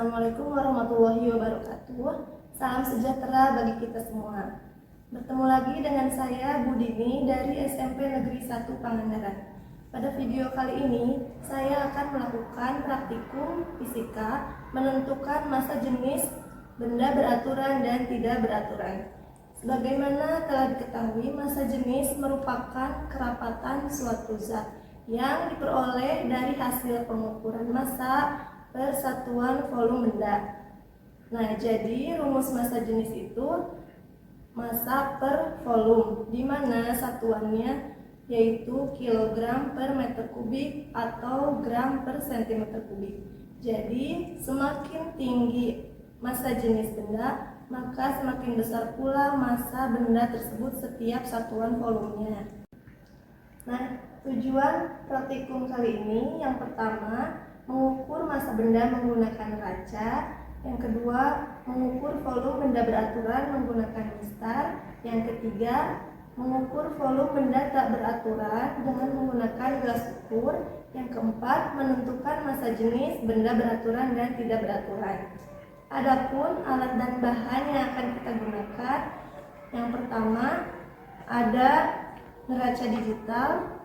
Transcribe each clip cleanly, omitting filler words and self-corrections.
Assalamualaikum warahmatullahi wabarakatuh. Salam sejahtera bagi kita semua. Bertemu lagi dengan saya Budini dari SMP Negeri 1 Pangandaran. Pada video kali ini saya akan melakukan praktikum fisika menentukan massa jenis benda beraturan dan tidak beraturan. Sebagaimana telah diketahui, massa jenis merupakan kerapatan suatu zat yang diperoleh dari hasil pengukuran massa per satuan volume benda. Nah, jadi rumus massa jenis itu massa per volume, di mana satuannya yaitu kilogram per meter kubik atau gram per sentimeter kubik. Jadi, semakin tinggi massa jenis benda, maka semakin besar pula massa benda tersebut setiap satuan volumenya. Nah, tujuan praktikum kali ini yang pertama, mengukur massa benda menggunakan kaca. Yang kedua, mengukur volume benda beraturan menggunakan mistar. Yang ketiga, mengukur volume benda tak beraturan dengan menggunakan gelas ukur. Yang keempat, menentukan massa jenis benda beraturan dan tidak beraturan. Adapun alat dan bahan yang akan kita gunakan, yang pertama ada neraca digital,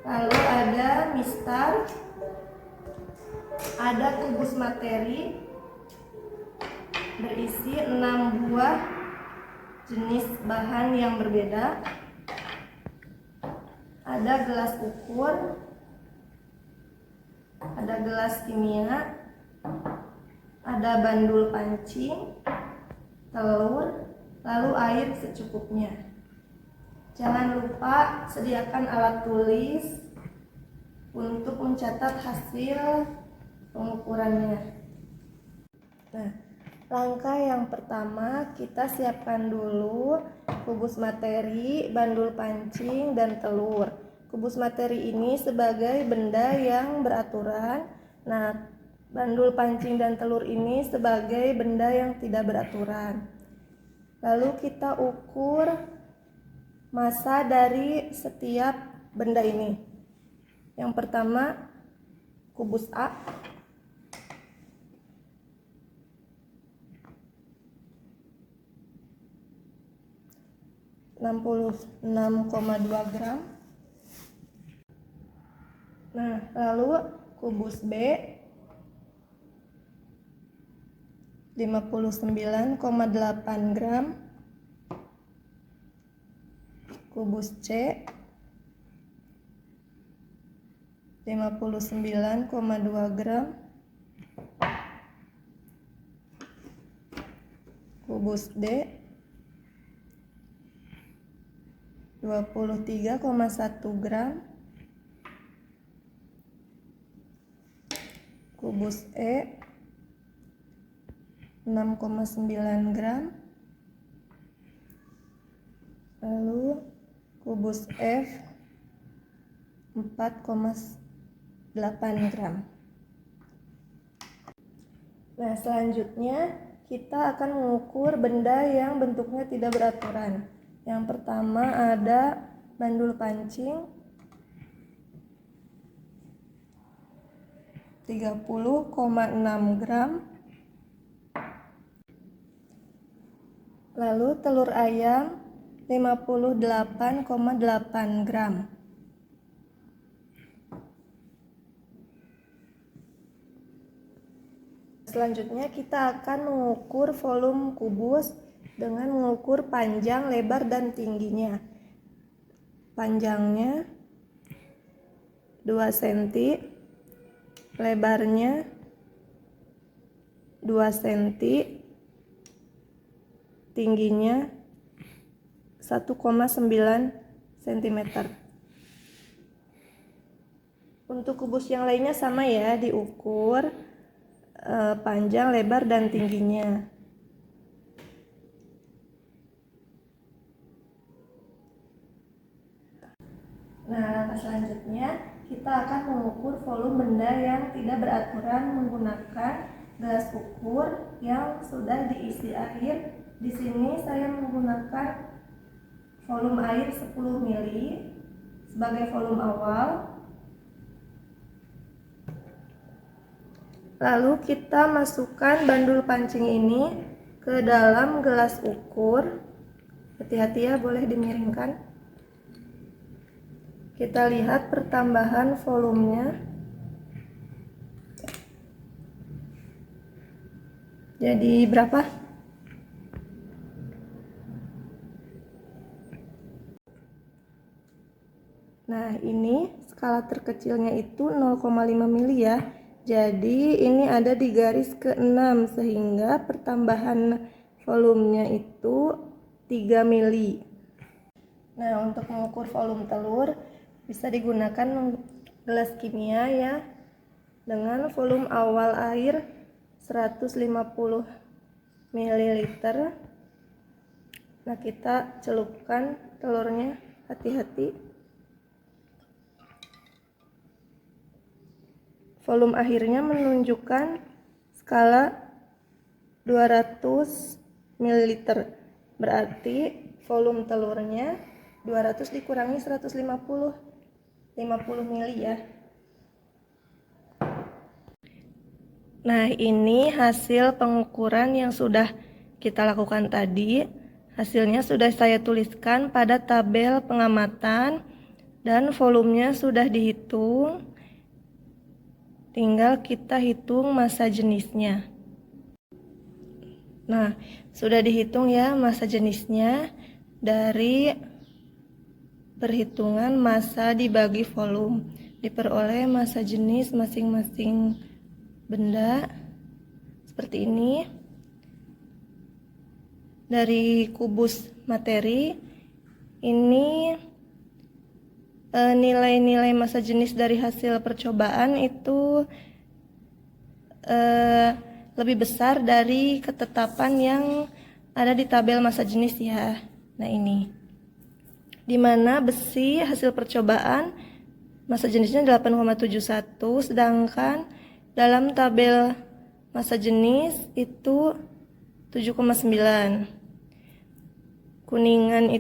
lalu ada mistar, ada kubus materi berisi 6 buah jenis bahan yang berbeda, ada gelas ukur, ada gelas kimia, ada bandul pancing, telur, lalu air secukupnya. Jangan lupa sediakan alat tulis untuk mencatat hasil pengukurannya. Nah, langkah yang pertama, kita siapkan dulu kubus materi, bandul pancing, dan telur. Kubus materi ini sebagai benda yang beraturan. Nah, bandul pancing dan telur ini sebagai benda yang tidak beraturan. Lalu kita ukur massa dari setiap benda ini. Yang pertama, kubus A. (66,2 gram). Nah, lalu kubus B 59,8 gram. Kubus C 59,2 gram. Kubus D 23,1 gram. Kubus E 6,9 gram. Lalu kubus F 4,8 gram. Nah, selanjutnya kita akan mengukur benda yang bentuknya tidak beraturan. Yang pertama ada bandul pancing 30,6 gram. Lalu telur ayam 58,8 gram. Selanjutnya kita akan mengukur volume kubus dengan mengukur panjang, lebar, dan tingginya. Panjangnya 2 cm, lebarnya 2 cm, tingginya 1,9 cm. Untuk kubus yang lainnya sama ya, diukur panjang, lebar, dan tingginya. Nah, langkah selanjutnya kita akan mengukur volume benda yang tidak beraturan menggunakan gelas ukur yang sudah diisi air. Di sini saya menggunakan volume air 10 ml sebagai volume awal. Lalu kita masukkan bandul pancing ini ke dalam gelas ukur. Hati-hati ya, boleh dimiringkan. Kita lihat pertambahan volumenya. Jadi berapa? Nah, ini skala terkecilnya itu 0,5 mili ya. Jadi ini ada di garis ke-6 sehingga pertambahan volumenya itu 3 mili. Nah, untuk mengukur volume telur bisa digunakan gelas kimia ya, dengan volume awal air 150 ml. Nah, kita celupkan telurnya, hati-hati. Volume akhirnya menunjukkan skala 200 ml. Berarti volume telurnya 200 dikurangi 150, 50 mili ya. Nah, ini hasil pengukuran yang sudah kita lakukan tadi. Hasilnya sudah saya tuliskan pada tabel pengamatan dan volumenya sudah dihitung. Tinggal kita hitung massa jenisnya. Nah, sudah dihitung ya massa jenisnya dari perhitungan massa dibagi volume. Diperoleh massa jenis masing-masing benda seperti ini. Dari kubus materi ini nilai-nilai massa jenis dari hasil percobaan itu lebih besar dari ketetapan yang ada di tabel massa jenis ya. Nah, ini dimana besi hasil percobaan massa jenisnya 8,71, sedangkan dalam tabel massa jenis itu 7,9. Kuningan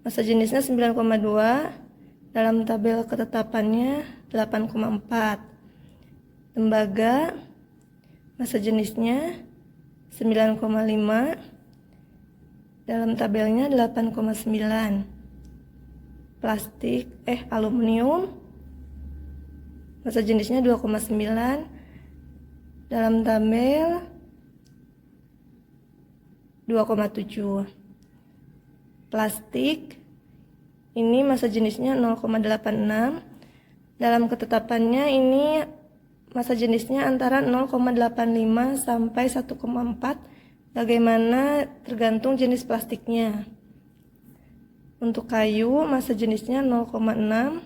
massa jenisnya 9,2, dalam tabel ketetapannya 8,4. Tembaga massa jenisnya 9,5, dalam tabelnya 8,9. Aluminium massa jenisnya 2,9, dalam tabel 2,7. Plastik ini massa jenisnya 0,86, dalam ketetapannya ini massa jenisnya antara 0,85 sampai 1,4, bagaimana tergantung jenis plastiknya. Untuk kayu massa jenisnya 0,6,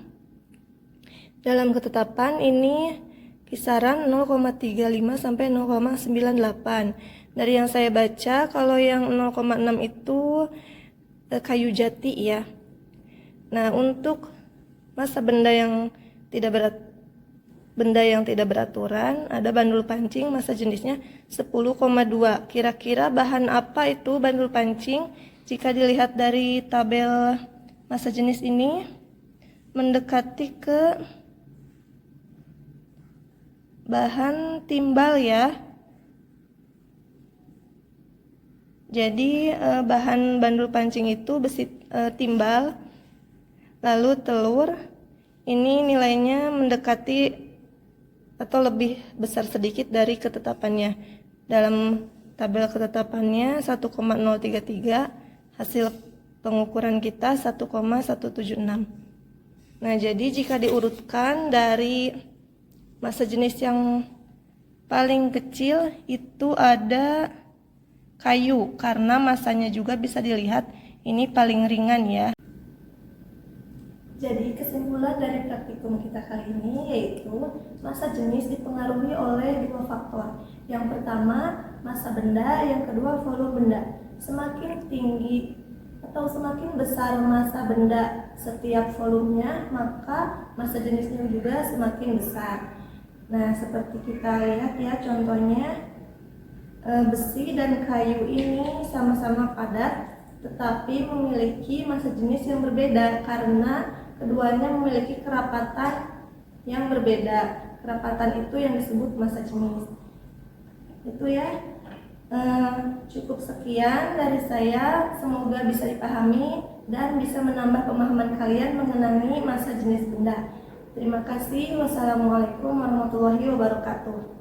dalam ketetapan ini kisaran 0,35 sampai 0,98. Dari yang saya baca, kalau yang 0,6 itu kayu jati ya. Nah, untuk massa benda yang tidak beraturan, ada bandul pancing massa jenisnya 10,2. Kira-kira bahan apa itu bandul pancing? Jika dilihat dari tabel massa jenis ini, mendekati ke bahan timbal ya. Jadi bahan bandul pancing itu besi timbal. Lalu telur ini nilainya mendekati atau lebih besar sedikit dari ketetapannya. Dalam tabel ketetapannya 1,033, hasil pengukuran kita 1,176. Nah, jadi jika diurutkan dari massa jenis yang paling kecil itu ada kayu, karena massanya juga bisa dilihat ini paling ringan ya. Jadi kesimpulan dari praktikum kita kali ini yaitu massa jenis dipengaruhi oleh dua faktor. Yang pertama massa benda, yang kedua volume benda. Semakin tinggi atau semakin besar massa benda setiap volumenya, maka massa jenisnya juga semakin besar. Nah, seperti kita lihat ya contohnya, besi dan kayu ini sama-sama padat tetapi memiliki massa jenis yang berbeda karena keduanya memiliki kerapatan yang berbeda. kerapatan itu yang disebut massa jenis. Itu ya. Cukup sekian dari saya, semoga bisa dipahami dan bisa menambah pemahaman kalian mengenai massa jenis benda. Terima kasih. Wassalamualaikum warahmatullahi wabarakatuh.